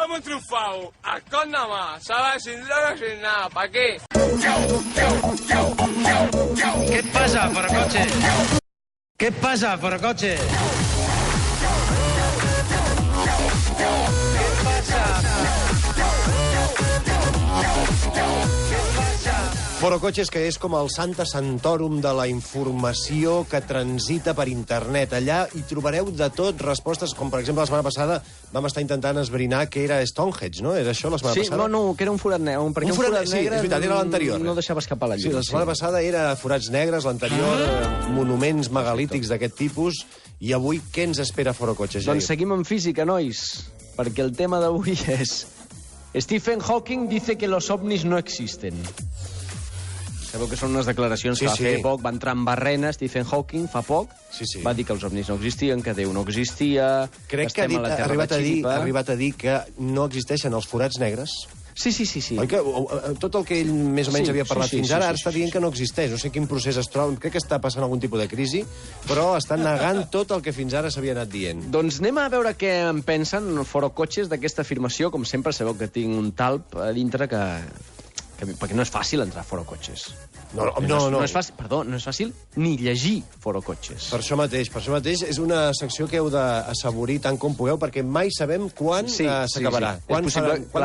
hemos triunfado. Alcohol nada más, ¿sabes? Sin drogas, sin nada. ¿Para qué? ¿Qué pasa, Forocoches? ¿Qué pasa, Forocoches? ¿Qué pasa? Forocoches, que és com el Santa Santorum de la informació que transita per internet. Allà hi trobareu de tot, respostes, com per exemple la setmana passada vam estar intentant esbrinar què era Stonehenge, no? Era això la setmana passada? Sí, no, que era un forat negre. Perquè un forat negre, sí, és veritat, era l'anterior. No deixava escapar la llum. Sí, la setmana passada era forats negres, l'anterior monuments megalítics d'aquest tipus, i avui què ens espera Forocoches? Doncs seguim en física, nois, perquè el tema d'avui és Stephen Hawking dice que los ovnis no existen. Sabeu que són unes declaracions que va fer poc, va entrar en barrena Stephen Hawking fa poc, va dir que els ovnis no existien, que Déu no existia, crec que ha arribat a dir que no existeixen els forats negres. Sí. Oi que tot el que ell més o menys havia parlat fins ara està dient que no existeix. No sé quin procés es troba, crec que està passant algun tipus de crisi, però està negant tot el que fins ara s'havia anat dient. Doncs anem a veure què en pensen Forocoches d'aquesta afirmació. Com sempre, sabeu que tinc un talp a dintre perquè no és fàcil entrar a Forocoches. No és fàcil, perdó, no és fàcil ni llegir Forocoches. Per això mateix és una secció que heu d'assaborir tant com pugueu, perquè mai sabem quan s'acabarà. Quan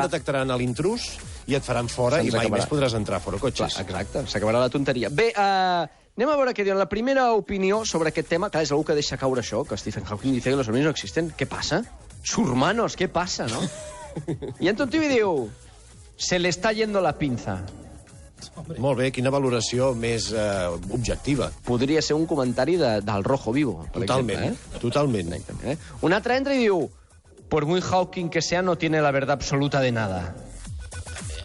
detectaran l'intrus i et faran fora i mai més podràs entrar a Forocoches. Exacte, s'acabarà la tonteria. Bé, anem a veure què diuen. La primera opinió sobre aquest tema, clar, és algú que deixa caure això, que Stephen Hawking dice que los ovnis no existen. ¿Qué pasa? Surmanos, ¿qué pasa, no? I en Tontivi diu... Se le está yendo la pinza. Molt bé, quina valoració més objectiva. Podria ser un comentari del Rojo Vivo, per exemple. Totalment. Un altre entra i diu, por muy Hawking que sea, no tiene la verdad absoluta de nada.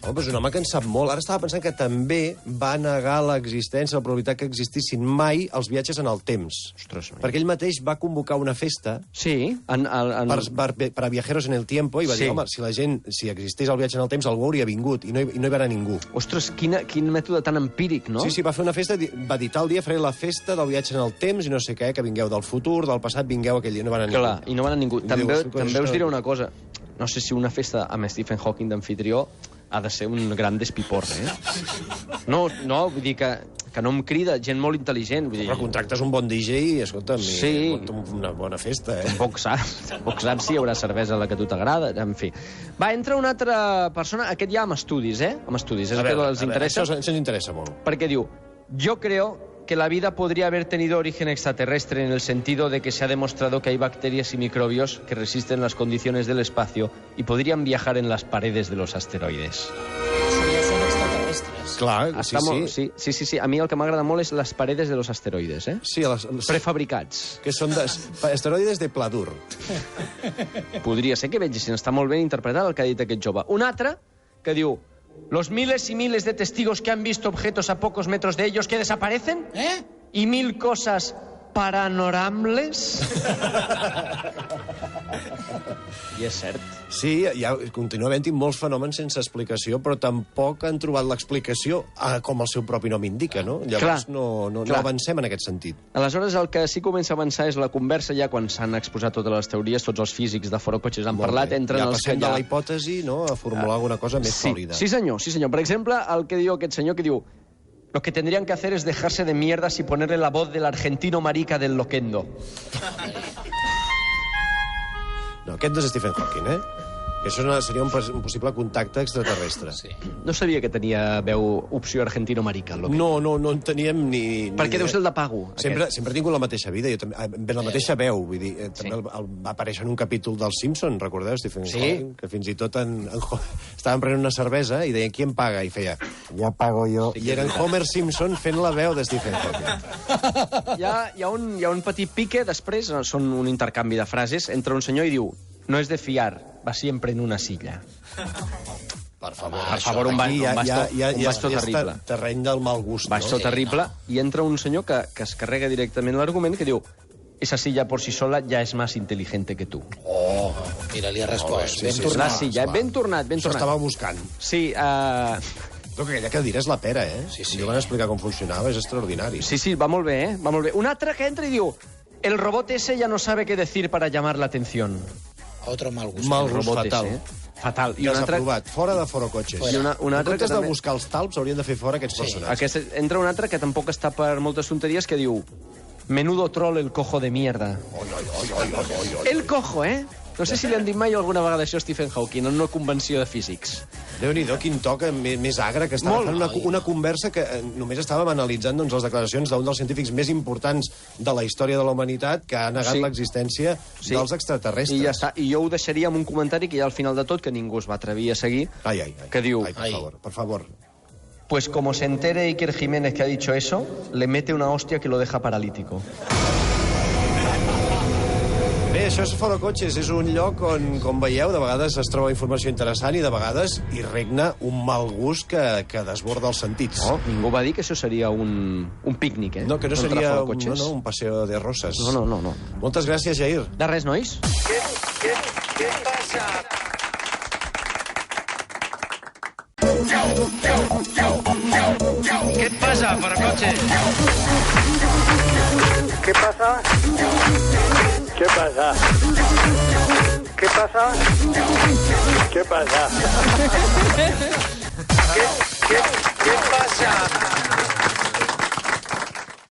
Home, és un home que en sap molt. Ara estava pensant que també va negar l'existència, la probabilitat que existissin mai els viatges en el temps. Ostres, perquè ell mateix va convocar una festa per a viajeros en el tiempo i va dir, home, si existís el viatge en el temps, algú hauria vingut, i no hi va anar ningú. Ostres, quin mètode tan empíric, no? Sí, va fer una festa, va dir, tal dia faré la festa del viatge en el temps i no sé què, que vingueu del futur, del passat, vingueu aquell dia, no va anar ningú. Clar, i no va anar ningú. També us diré una cosa, no sé si una festa amb Stephen Hawking d'anfitrió ha de ser un gran despiporre, No, vull dir que no em crida gent molt intel·ligent. Però contractes un bon DJ i, escolta'm, una bona festa, Poc saps si hi haurà cervesa a la que a tu t'agrada, en fi. Va, entra una altra persona, aquest ja amb estudis, Amb estudis, és el que els interessa. Això ens interessa molt. Perquè diu, yo creo que la vida podría haber tenido origen extraterrestre en el sentido de que se ha demostrado que hay bacterias y microbios que resisten las condiciones del espacio y podrían viajar en las paredes de los asteroides. Clar, sí. A mi el que m'agrada molt és les paredes de los asteroides, Sí, prefabricats. Que són asteroides de pla dur. Podria ser que vegessin, està molt ben interpretat el que ha dit aquest jove. Un altre que diu, los miles y miles de testigos que han visto objetos a pocos metros de ellos que desaparecen, y 1000 cosas paranormales. I és cert. Sí, continua havent-hi molts fenòmens sense explicació, però tampoc han trobat l'explicació com el seu propi nom indica, no? Llavors no avancem en aquest sentit. Aleshores, el que sí comença a avançar és la conversa ja quan s'han exposat totes les teories, tots els físics de Forocoches han parlat, entren els que ja... passem de la hipòtesi, a formular alguna cosa més sòlida. Sí, senyor. Per exemple, el que diu aquest senyor, que diu lo que tendrían que hacer es dejarse de mierdas y ponerle la voz del argentino marica del Loquendo. No, aquest no és Stephen Hawking, Que això seria un possible contacte extraterrestre. No sabia que tenia veu opció argentino marica. No en teníem ni... Perquè deu ser el de Pago. Sempre he tingut la mateixa vida, jo també la mateixa veu. Vull dir, també va aparèixer en un capítol dels Simpson, recordeu, Stephen Hawking? Que fins i tot estaven prenent una cervesa i deien, qui em paga? I feia, ja pago jo. I era en Homer Simpson fent la veu de Stephen Hawking. Hi ha un petit pique, després, són un intercanvi de frases, entra un senyor i diu, no és de fiar, va siempre en una silla. Per favor, un bastó terrible. Terreny del mal gust. Bastó terrible, i entra un senyor que es carrega directament l'argument, que diu, esa silla por sí sola ya es más inteligente que tú. Oh, mira, li ha respost. Ben tornat. La silla, ben tornat. Això estava buscant. Sí, Però aquella cadira és la pera, Sí. Jo van explicar com funcionava, és extraordinari. Sí, va molt bé, Va molt bé. Un altre que entra i diu, el robot ese ya no sabe qué decir para llamar la atención. Otro mal gust. Mal gust fatal. Fatal. I un altre... Desaprovat. Fora de Forocotxes. I un altre en comptes que també... de buscar els talps, haurien de fer fora aquests personatges. Entra un altre que tampoc està per moltes tonteries, que diu: menudo troll el cojo de mierda. El cojo, eh? No sé si li han dit mai alguna vegada això a Stephen Hawking en una convenció de físics. Déu-n'hi-do, quin toc més agre, que estava fent una conversa que només estàvem analitzant les declaracions d'un dels científics més importants de la història de la humanitat que ha negat l'existència dels extraterrestres. I ja està. I jo ho deixaria amb un comentari que hi ha al final de tot, que ningú es va atrevir a seguir, que diu... por favor. Pues como se entere Iker Jiménez que ha dicho eso, le mete una hostia que lo deja paralítico. Bé, això és Forocotxes, és un lloc on, com veieu, de vegades es troba informació interessant i de vegades hi regna un mal gust que desborda els sentits. No, ningú va dir que això seria un pícnic, eh? No, que no seria un paseo de roses. No. Moltes gràcies, Jair. De res, nois. ¿Qué pasa? ¿Qué pasa, Forocotxes? ¿Qué pasa? ¿Qué pasa? ¿Qué pasa? ¿Qué pasa? ¿Qué